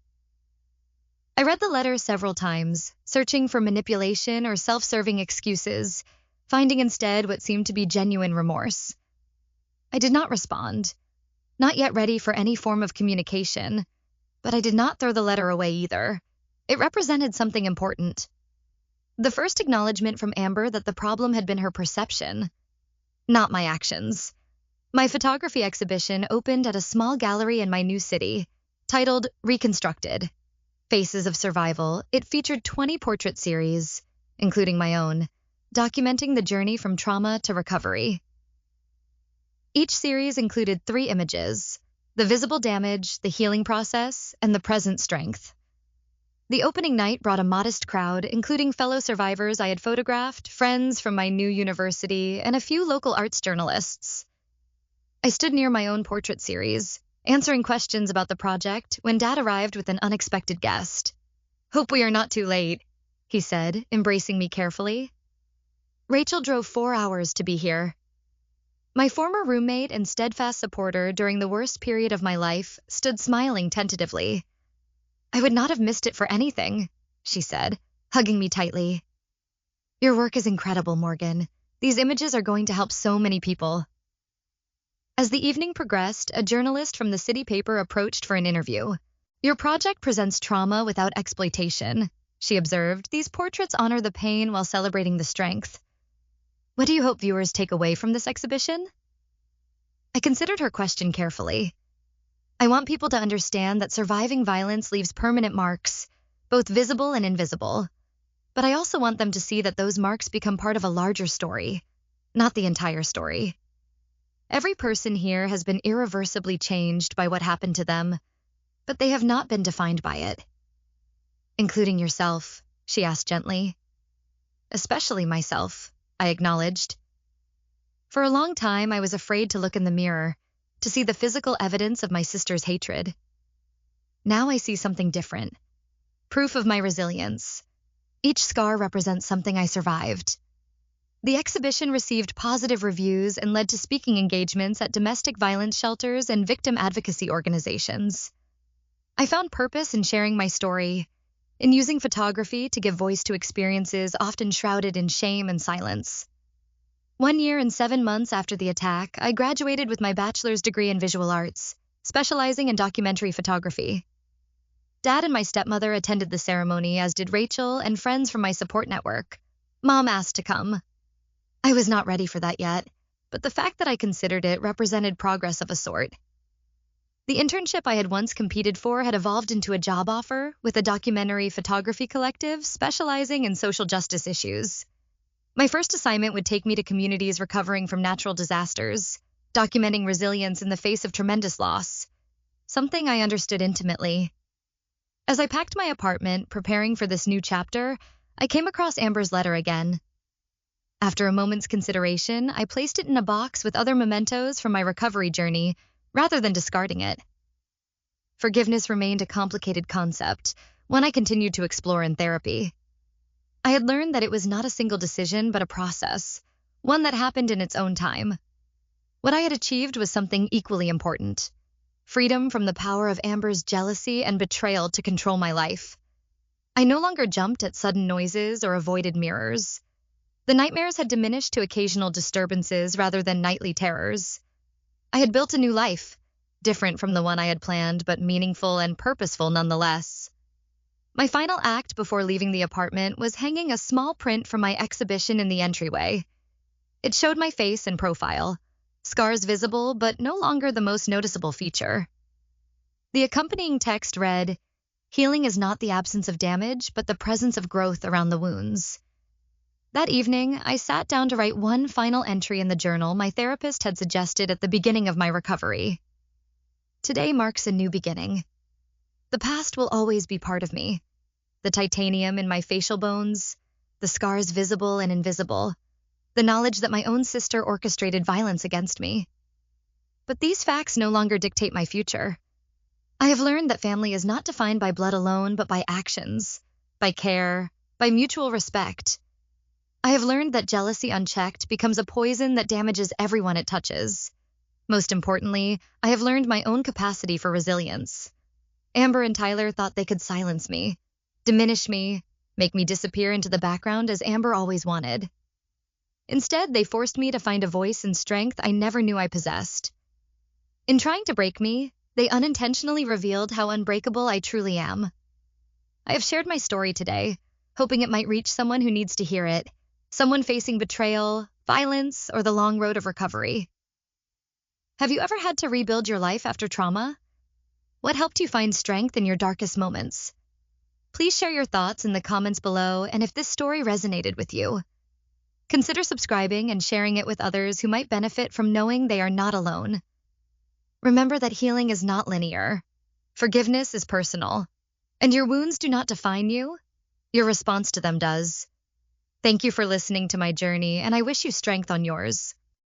I read the letter several times, searching for manipulation or self-serving excuses, finding instead what seemed to be genuine remorse. I did not respond, not yet ready for any form of communication, but I did not throw the letter away either. It represented something important. The first acknowledgement from Amber that the problem had been her perception, not my actions. My photography exhibition opened at a small gallery in my new city, titled Reconstructed. Faces of Survival. It featured 20 portrait series, including my own, documenting the journey from trauma to recovery. Each series included 3 images: the visible damage, the healing process, and the present strength. The opening night brought a modest crowd, including fellow survivors I had photographed, friends from my new university, and a few local arts journalists. I stood near my own portrait series, answering questions about the project when Dad arrived with an unexpected guest. "Hope we are not too late," he said, embracing me carefully. Rachel drove 4 hours to be here. My former roommate and steadfast supporter during the worst period of my life stood smiling tentatively. "I would not have missed it for anything," she said, hugging me tightly. "Your work is incredible, Morgan. These images are going to help so many people." As the evening progressed, a journalist from the city paper approached for an interview. "Your project presents trauma without exploitation," she observed. "These portraits honor the pain while celebrating the strength. What do you hope viewers take away from this exhibition?" I considered her question carefully. I want people to understand that surviving violence leaves permanent marks, both visible and invisible. But I also want them to see that those marks become part of a larger story, not the entire story. Every person here has been irreversibly changed by what happened to them, but they have not been defined by it. "Including yourself?" she asked gently. "Especially myself," I acknowledged. For a long time, I was afraid to look in the mirror, to see the physical evidence of my sister's hatred. Now I see something different. Proof of my resilience. Each scar represents something I survived. The exhibition received positive reviews and led to speaking engagements at domestic violence shelters and victim advocacy organizations. I found purpose in sharing my story, in using photography to give voice to experiences often shrouded in shame and silence. 1 year and 7 months after the attack, I graduated with my bachelor's degree in visual arts, specializing in documentary photography. Dad and my stepmother attended the ceremony, as did Rachel and friends from my support network. Mom asked to come. I was not ready for that yet, but the fact that I considered it represented progress of a sort. The internship I had once competed for had evolved into a job offer with a documentary photography collective specializing in social justice issues. My first assignment would take me to communities recovering from natural disasters, documenting resilience in the face of tremendous loss, something I understood intimately. As I packed my apartment, preparing for this new chapter, I came across Amber's letter again. After a moment's consideration, I placed it in a box with other mementos from my recovery journey, rather than discarding it. Forgiveness remained a complicated concept, one I continued to explore in therapy. I had learned that it was not a single decision, but a process, one that happened in its own time. What I had achieved was something equally important: freedom from the power of Amber's jealousy and betrayal to control my life. I no longer jumped at sudden noises or avoided mirrors. The nightmares had diminished to occasional disturbances rather than nightly terrors. I had built a new life, different from the one I had planned, but meaningful and purposeful nonetheless. My final act before leaving the apartment was hanging a small print from my exhibition in the entryway. It showed my face and profile, scars visible but no longer the most noticeable feature. The accompanying text read, "Healing is not the absence of damage, but the presence of growth around the wounds." That evening, I sat down to write one final entry in the journal my therapist had suggested at the beginning of my recovery. Today marks a new beginning. The past will always be part of me. The titanium in my facial bones, the scars visible and invisible, the knowledge that my own sister orchestrated violence against me. But these facts no longer dictate my future. I have learned that family is not defined by blood alone, but by actions, by care, by mutual respect. I have learned that jealousy unchecked becomes a poison that damages everyone it touches. Most importantly, I have learned my own capacity for resilience. Amber and Tyler thought they could silence me, diminish me, make me disappear into the background as Amber always wanted. Instead, they forced me to find a voice and strength I never knew I possessed. In trying to break me, they unintentionally revealed how unbreakable I truly am. I have shared my story today, hoping it might reach someone who needs to hear it, someone facing betrayal, violence, or the long road of recovery. Have you ever had to rebuild your life after trauma? What helped you find strength in your darkest moments? Please share your thoughts in the comments below, and if this story resonated with you, Consider subscribing and sharing it with others who might benefit from knowing they are not alone. Remember that healing is not linear. Forgiveness is personal, and your wounds do not define you. Your response to them does. Thank you for listening to my journey, and I wish you strength on yours.